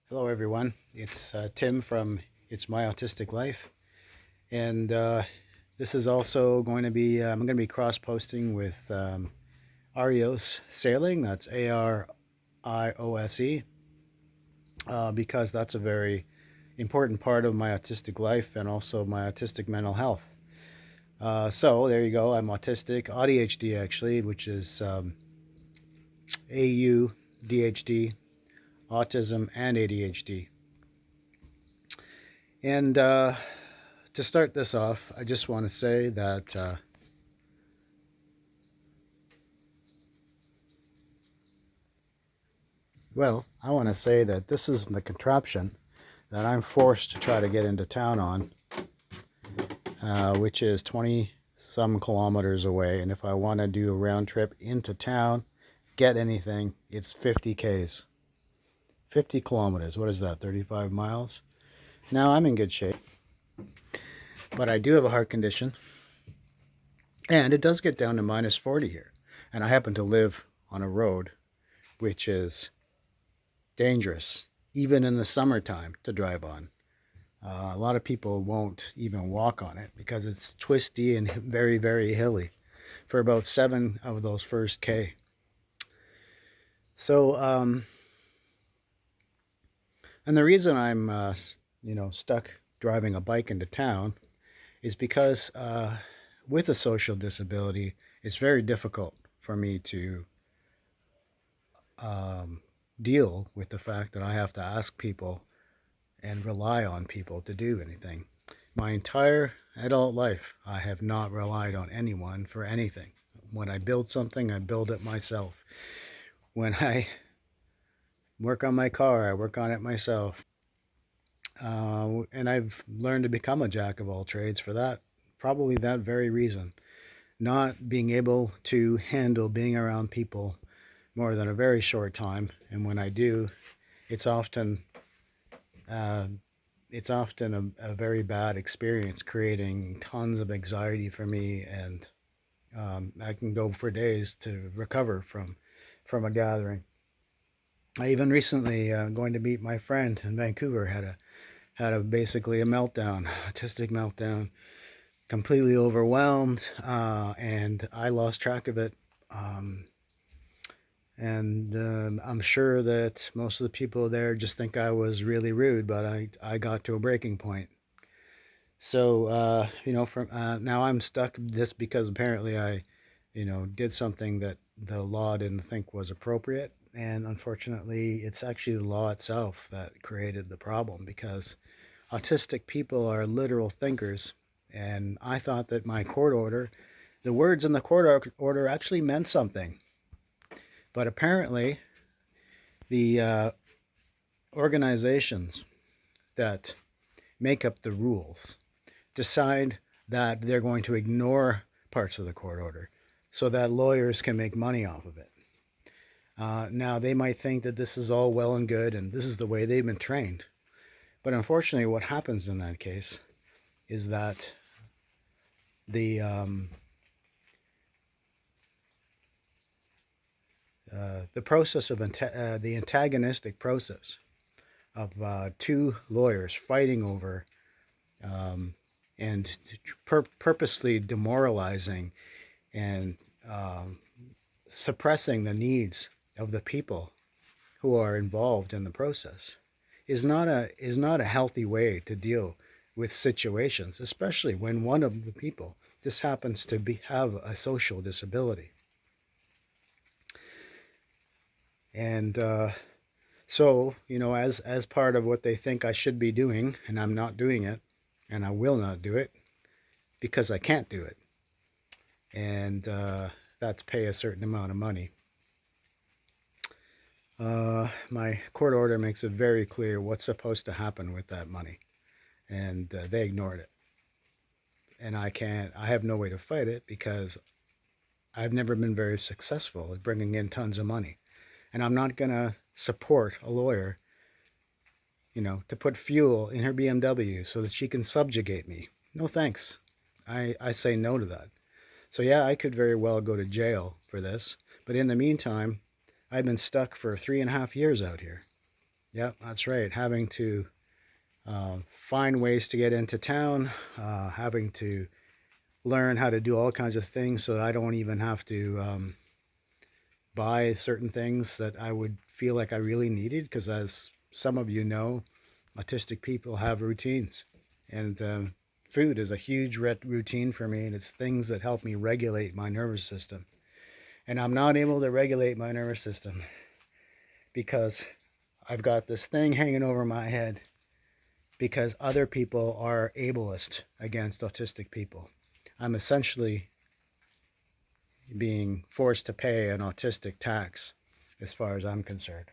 Hello everyone, it's Tim from It's My Autistic Life, and this is also going to be, I'm going to be cross-posting with Arios Sailing, that's Ariose, because that's a very important part of my autistic life and also my autistic mental health. So there you go, I'm autistic, ADHD actually, which is AU, DHD, autism, and ADHD. And to start this off, I just want to say that, I want to say that this is the contraption that I'm forced to try to get into town on, which is 20 some kilometers away. And if I want to do a round trip into town, get anything, it's 50 Ks. 50 kilometers, what is that, 35 miles? Now, I'm in good shape, but I do have a heart condition, and it does get down to minus 40 here. And I happen to live on a road which is dangerous, even in the summertime, to drive on. A lot of people won't even walk on it because it's twisty and very, very hilly for about 7 of those first K. So, and the reason I'm, stuck driving a bike into town is because with a social disability, it's very difficult for me to um, deal with the fact that I have to ask people and rely on people to do anything. My entire adult life, I have not relied on anyone for anything. When I build something, I build it myself. When I work on my car, I work on it myself. And I've learned to become a jack of all trades for that, probably that very reason. Not being able to handle being around people more than a very short time. And when I do, it's often uh, it's often a very bad experience, creating tons of anxiety for me, and I can go for days to recover from a gathering. I even recently going to meet my friend in Vancouver had a basically a meltdown, autistic meltdown, completely overwhelmed, and I lost track of it. Um, and I'm sure that most of the people there just think I was really rude, but I got to a breaking point. So, from now I'm stuck this because apparently I, did something that the law didn't think was appropriate. And unfortunately, it's actually the law itself that created the problem because autistic people are literal thinkers. And I thought that my court order, the words in the court order actually meant something. But apparently, the organizations that make up the rules decide that they're going to ignore parts of the court order so that lawyers can make money off of it. Now, they might think that this is all well and good and this is the way they've been trained. But unfortunately, what happens in that case is that the the process of the antagonistic process of two lawyers fighting over um, and purposely demoralizing and um, suppressing the needs of the people who are involved in the process is not a healthy way to deal with situations, especially when one of the people just happens to have a social disability. And so, as part of what they think I should be doing, and I'm not doing it, and I will not do it because I can't do it, and that's pay a certain amount of money. My court order makes it very clear what's supposed to happen with that money, and they ignored it. And I have no way to fight it because I've never been very successful at bringing in tons of money. And I'm not going to support a lawyer, to put fuel in her BMW so that she can subjugate me. No thanks. I say no to that. So, yeah, I could very well go to jail for this. But in the meantime, I've been stuck for 3.5 years out here. Yeah, that's right. Having to find ways to get into town, having to learn how to do all kinds of things so that I don't even have to buy certain things that I would feel like I really needed. Because as some of you know, autistic people have routines, and food is a huge routine for me, and it's things that help me regulate my nervous system. And I'm not able to regulate my nervous system because I've got this thing hanging over my head because other people are ableist against autistic people. I'm essentially being forced to pay an autistic tax as far as I'm concerned.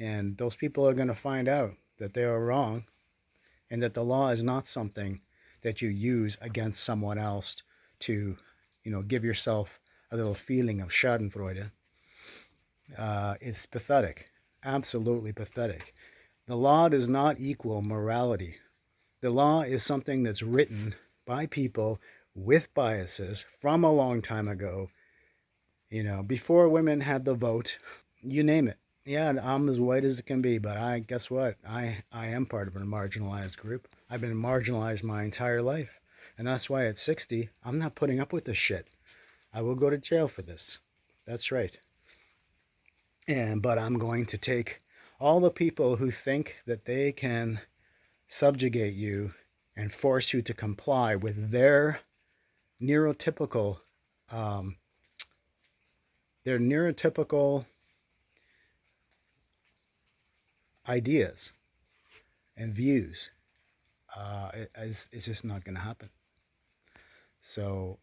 And those people are going to find out that they are wrong and that the law is not something that you use against someone else to, give yourself a little feeling of schadenfreude. It's pathetic, absolutely pathetic. The law does not equal morality. The law is something that's written by people with biases from a long time ago, before women had the vote, you name it. Yeah, I'm as white as it can be, but I guess what? I am part of a marginalized group. I've been marginalized my entire life. And that's why at 60, I'm not putting up with this shit. I will go to jail for this. That's right. But I'm going to take all the people who think that they can subjugate you and force you to comply with neurotypical um, their neurotypical ideas and views. It's just not going to happen. So,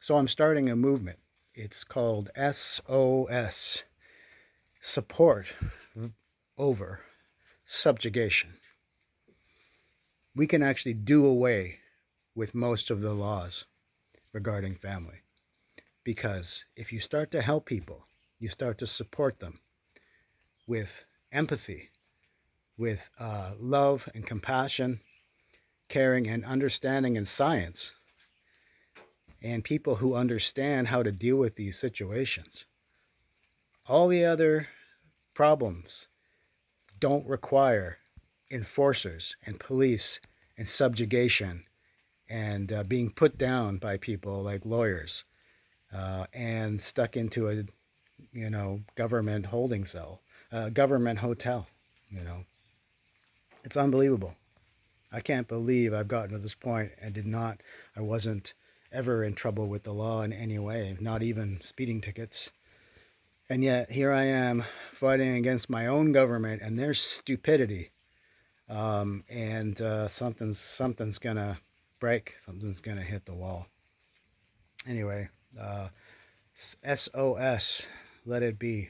so I'm starting a movement. It's called SOS, Support Over Subjugation. We can actually do away with most of the laws regarding family because if you start to help people, you start to support them with empathy, with love and compassion, caring and understanding and science, and people who understand how to deal with these situations. All the other problems don't require enforcers and police and subjugation and being put down by people like lawyers and stuck into a government holding cell, government hotel. You know, it's unbelievable. I can't believe I've gotten to this point and I wasn't ever in trouble with the law in any way, not even speeding tickets. And yet here I am fighting against my own government and their stupidity. And something's gonna break. Something's gonna hit the wall. Anyway, SOS, let it be.